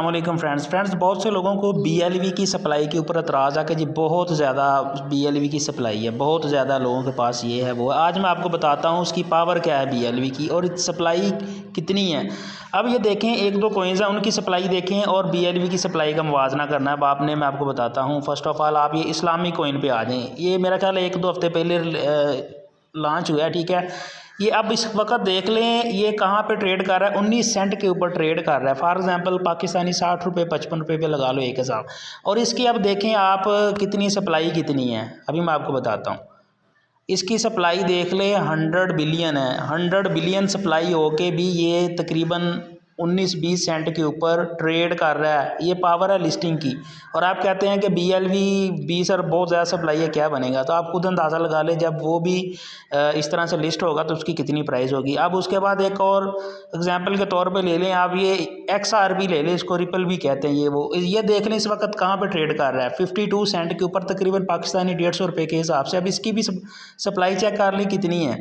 अस्सलामुअलैकुम फ्रेंड्स बहुत से लोगों को BLV की सप्लाई के ऊपर एतराज़ है कि जी बहुत ज़्यादा BLV की सप्लाई है, बहुत ज़्यादा लोगों के पास ये है वो है। आज मैं आपको बताता हूँ उसकी पावर क्या है BLV की और सप्लाई कितनी है। अब ये देखें, एक दो कोइंस हैं उनकी सप्लाई देखें और BLV की सप्लाई का मुवाजना करना है। अब आपने, मैं आपको बताता हूँ, फ़र्स्ट ऑफ़ ऑल आप ये इस्लामिक कोइन पे आ जाएँ। ये मेरा ख्याल है 1-2 हफ्ते पहले लॉन्च हुआ है, ठीक है। ये अब इस वक्त देख लें ये कहाँ पे ट्रेड कर रहा है, 19 सेंट के ऊपर ट्रेड कर रहा है। फॉर एग्जांपल पाकिस्तानी 60 रुपये 55 रुपये पे लगा लो एक हिसाब। और इसकी अब देखें आप कितनी सप्लाई कितनी है, अभी मैं आपको बताता हूँ। इसकी सप्लाई देख ले 100 बिलियन है। 100 बिलियन सप्लाई होके भी ये तकरीबन 19-20 सेंट के ऊपर ट्रेड कर रहा है। ये पावर है लिस्टिंग की। और आप कहते हैं कि BLV 20 और बहुत ज़्यादा सप्लाई है, क्या बनेगा। तो आप खुद अंदाज़ा लगा ले, जब वो भी इस तरह से लिस्ट होगा तो उसकी कितनी प्राइस होगी। अब उसके बाद एक और एग्जांपल के तौर पे ले लें आप, ये XRP ले लें, इसको रिपल भी कहते हैं। ये देख लें इस वक्त कहाँ पे ट्रेड कर रहा है, 52 सेंट के ऊपर, तकरीबन पाकिस्तानी 150 रुपये के हिसाब से। अब इसकी भी सप्लाई चेक कर लें कितनी है,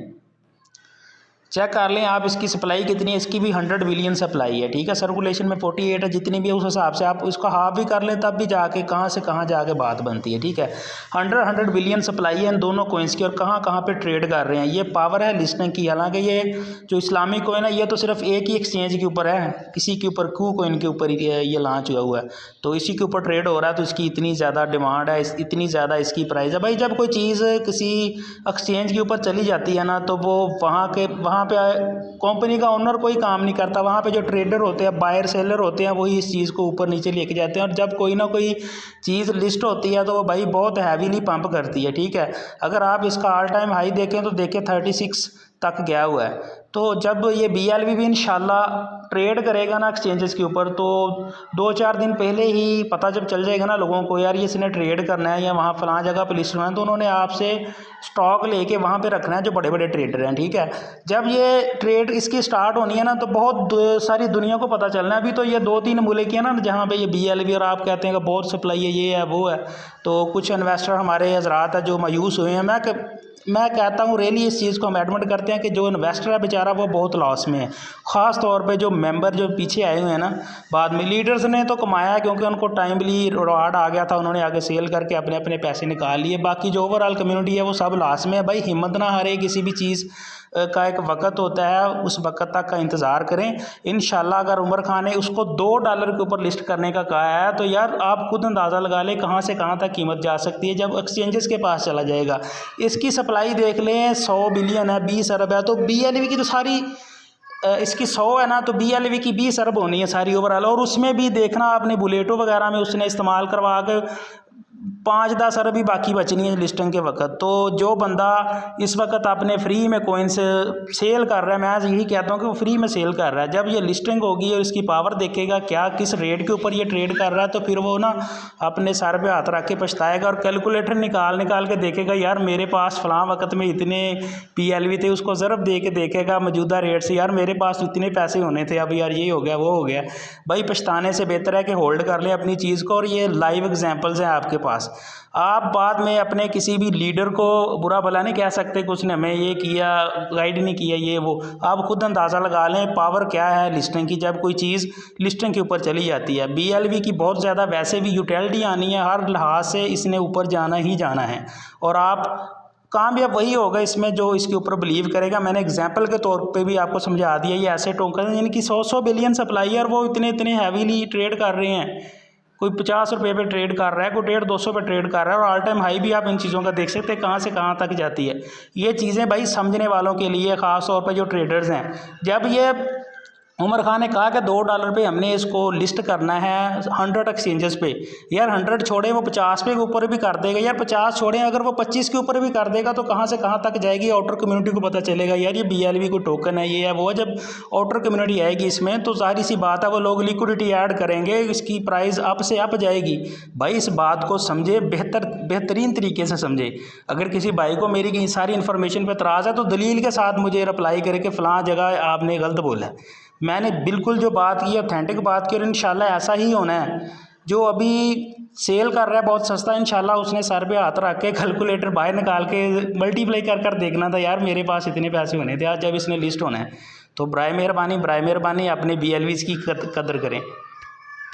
चेक कर लें आप इसकी सप्लाई कितनी है। इसकी भी 100 बिलियन सप्लाई है, ठीक है। सर्कुलेशन में 48 है, जितनी भी है उस हिसाब से आप इसको हाफ भी कर लें तब भी जाके कहाँ से कहाँ जाके बात बनती है, ठीक है। 100 बिलियन सप्लाई है इन दोनों कोइंस की और कहाँ कहाँ पे ट्रेड कर रहे हैं। ये पावर है लिस्टिंग की। हालांकि ये जो इस्लामिक कोइन है ये तो सिर्फ एक ही एक्सचेंज के ऊपर है, किसी के ऊपर क्यू कोइन के ऊपर ये लॉन्च हुआ है, तो इसी के ऊपर ट्रेड हो रहा है, तो इसकी इतनी ज़्यादा डिमांड है, इतनी ज़्यादा इसकी प्राइस है। भाई जब कोई चीज़ किसी एक्सचेंज के ऊपर चली जाती है ना, तो वो वहाँ पे कंपनी का ओनर कोई काम नहीं करता। वहाँ पे जो ट्रेडर होते हैं, बायर सेलर होते हैं, वही इस चीज़ को ऊपर नीचे लेके जाते हैं। और जब कोई ना कोई चीज़ लिस्ट होती है तो वो भाई बहुत हैवीली पंप करती है, ठीक है। अगर आप इसका ऑल टाइम हाई देखें तो देखें 36 तक गया हुआ है। तो जब ये BLV भी इंशाल्लाह ट्रेड करेगा ना एक्सचेंजेस के ऊपर, तो 2-4 दिन पहले ही पता जब चल जाएगा ना लोगों को, यार ये इसने ट्रेड करना है या वहाँ फलां जगह पे लिस्ट होना है, तो उन्होंने आपसे स्टॉक लेके वहाँ पे रखना है, जो बड़े बड़े ट्रेडर हैं, ठीक है। जब ये ट्रेड इसकी स्टार्ट होनी है ना, तो बहुत सारी दुनिया को पता चलना है। अभी तो ये 2-3 मुल्क है ना जहाँ पे ये BLV और आप कहते हैं कि बहुत सप्लाई है, ये है वो है, तो कुछ इन्वेस्टर हमारे हजरात है जो मायूस हुए हैं। मैं कहता हूँ रियली इस चीज़ को हम एडमिट करते हैं कि जो इन्वेस्टर है बेचारा वो बहुत लॉस में है। ख़ास तौर पे जो मेंबर जो पीछे आए हुए हैं ना, बाद में लीडर्स ने तो कमाया है क्योंकि उनको टाइमली रिवार्ड आ गया था, उन्होंने आगे सेल करके अपने अपने पैसे निकाल लिए। बाकी जो ओवरऑल कम्युनिटी है वो सब लॉस में है। भाई हिम्मत ना हारे, किसी भी चीज़ का एक वक्त होता है, उस वक्त तक का इंतज़ार करें। इंशाल्लाह अगर उमर खान ने उसको $2 के ऊपर लिस्ट करने का कहा है, तो यार आप खुद अंदाज़ा लगा लें कहाँ से कहाँ तक कीमत जा सकती है जब एक्सचेंजेस के पास चला जाएगा। इसकी सप्लाई देख लें 100 बिलियन है, 20 अरब है। तो BLV की तो सारी इसकी 100 है ना, तो BLV की 20 अरब होनी है सारी ओवरऑल। और उसमें भी देखना आपने बुलेटो वगैरह में उसने इस्तेमाल करवा के 5-10 अरब ही बाकी बचनी है लिस्टिंग के वक्त। तो जो बंदा इस वक्त अपने फ्री में कोइंस सेल कर रहा है, मैं यही कहता हूँ कि वो फ्री में सेल कर रहा है। जब ये लिस्टिंग होगी और इसकी पावर देखेगा क्या किस रेट के ऊपर ये ट्रेड कर रहा है, तो फिर वो ना अपने सर पे हाथ रख के पछताएगा और कैलकुलेटर निकाल के देखेगा, यार मेरे पास फलां वक्त में इतने BLV थे, उसको ज़रब दे के देखेगा मौजूदा रेट से, यार मेरे पास इतने पैसे होने थे, अब यार ये हो गया वो हो गया। भाई पछताने से बेहतर है कि होल्ड कर लें अपनी चीज़ को। और ये लाइव एग्जाम्पल्स हैं आपके पास। आप बाद में अपने किसी भी लीडर को बुरा भला नहीं कह सकते कि उसने हमें ये किया, गाइड नहीं किया, ये वो। आप खुद अंदाज़ा लगा लें पावर क्या है लिस्टिंग की जब कोई चीज़ लिस्टिंग के ऊपर चली जाती है। BLV की बहुत ज़्यादा वैसे भी यूटिलिटी आनी है, हर लिहाज से इसने ऊपर जाना ही जाना है। और आप कामयाब वही होगा इसमें जो इसके ऊपर बिलीव करेगा। मैंने एग्जांपल के तौर पे भी आपको समझा दिया, ये ऐसे टोकन जिनकी 100 बिलियन सप्लाई है और वो इतने हैवीली ट्रेड कर रहे हैं। कोई 50 रुपये पे ट्रेड कर रहा है, कोई 150-200 पे ट्रेड कर रहा है, और ऑल टाइम हाई भी आप इन चीज़ों का देख सकते हैं कहाँ से कहाँ तक जाती है। ये चीज़ें भाई समझने वालों के लिए, ख़ास तौर पे जो ट्रेडर्स हैं। जब ये उमर खान ने कहा कि $2 पे हमने इसको लिस्ट करना है 100 एक्सचेंजेस पे, यार 100 छोड़े वो 50 पे के ऊपर भी कर देगा, यार 50 छोड़ें अगर वो 25 के ऊपर भी कर देगा तो कहाँ से कहाँ तक जाएगी। आउटर कम्युनिटी को पता चलेगा यार ये BLV को टोकन है, ये है वो है। जब आउटर कम्युनिटी आएगी इसमें तो जाहिर सी बात है वो लोग लिक्विडिटी ऐड करेंगे, इसकी प्राइस अप से अप जाएगी। भाई इस बात को समझे, बेहतरीन तरीके से समझे। अगर किसी भाई को मेरी सारी इन्फॉर्मेशन पर एतराज़ है तो दलील के साथ मुझे रिप्लाई करे कि फ़लाँ जगह आपने गलत बोला है। मैंने बिल्कुल जो बात की ऑथेंटिक बात की और इंशाल्लाह ऐसा ही होना है। जो अभी सेल कर रहा है बहुत सस्ता, इंशाल्लाह उसने सर पे हाथ रख के कैलकुलेटर बाहर निकाल के मल्टीप्लाई कर देखना था, यार मेरे पास इतने पैसे होने थे आज जब इसने लिस्ट होना है। तो बराए मेहरबानी अपने BLVs की कदर करें।